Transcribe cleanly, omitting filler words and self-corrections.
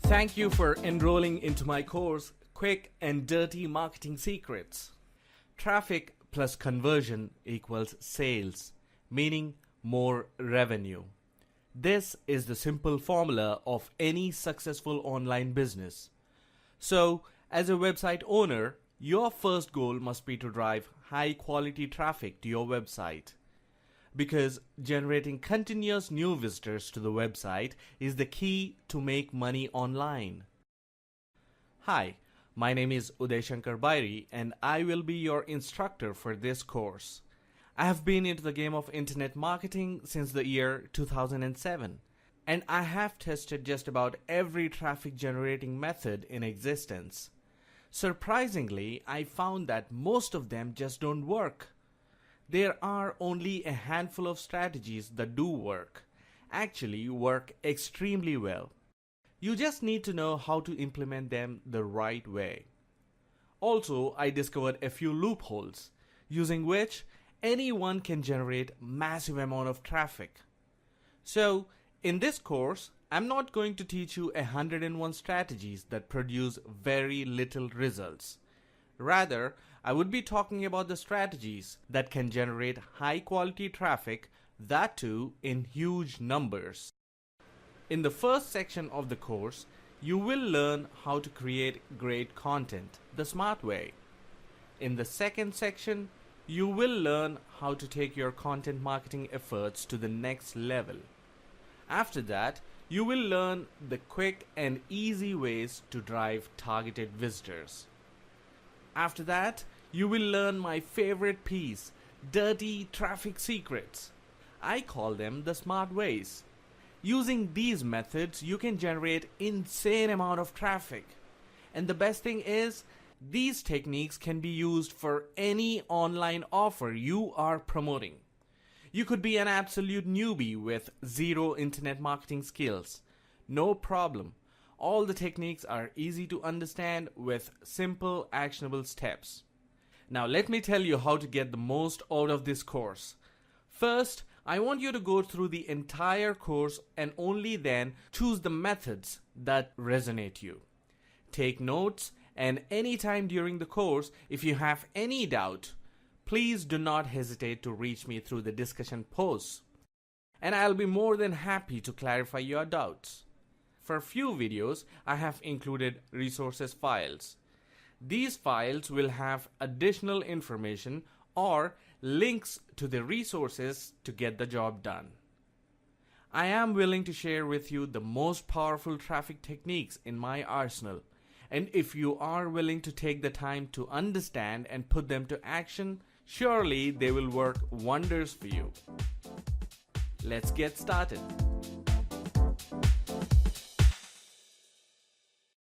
Thank you for enrolling into my course, Quick and Dirty Marketing Secrets. Traffic plus conversion equals sales, meaning more revenue. This is the simple formula of any successful online business. So, as a website owner, your first goal must be to drive high quality traffic to your website. Because generating continuous new visitors to the website is the key to make money online. Hi, my name is Uday Shankar Bairi and I will be your instructor for this course. I have been into the game of internet marketing since the year 2007 and I have tested just about every traffic generating method in existence. Surprisingly, I found that most of them just don't work. There are only a handful of strategies that do work, actually work extremely well. You just need to know how to implement them the right way. Also, I discovered a few loopholes, using which anyone can generate massive amount of traffic. So, in this course, I'm not going to teach you 101 strategies that produce very little results. Rather, I would be talking about the strategies that can generate high quality traffic, that too in huge numbers. In the first section of the course, you will learn how to create great content the smart way. In the second section, you will learn how to take your content marketing efforts to the next level. After that, you will learn the quick and easy ways to drive targeted visitors. After that, you will learn my favorite piece, Dirty Traffic Secrets. I call them the smart ways. Using these methods, you can generate insane amount of traffic. And the best thing is, these techniques can be used for any online offer you are promoting. You could be an absolute newbie with zero internet marketing skills. No problem. All the techniques are easy to understand with simple, actionable steps. Now let me tell you how to get the most out of this course. First, I want you to go through the entire course and only then choose the methods that resonate you. Take notes, and anytime during the course, if you have any doubt, please do not hesitate to reach me through the discussion posts. And I'll be more than happy to clarify your doubts. For few videos, I have included resources files. These files will have additional information or links to the resources to get the job done. I am willing to share with you the most powerful traffic techniques in my arsenal, and if you are willing to take the time to understand and put them to action, surely they will work wonders for you. Let's get started.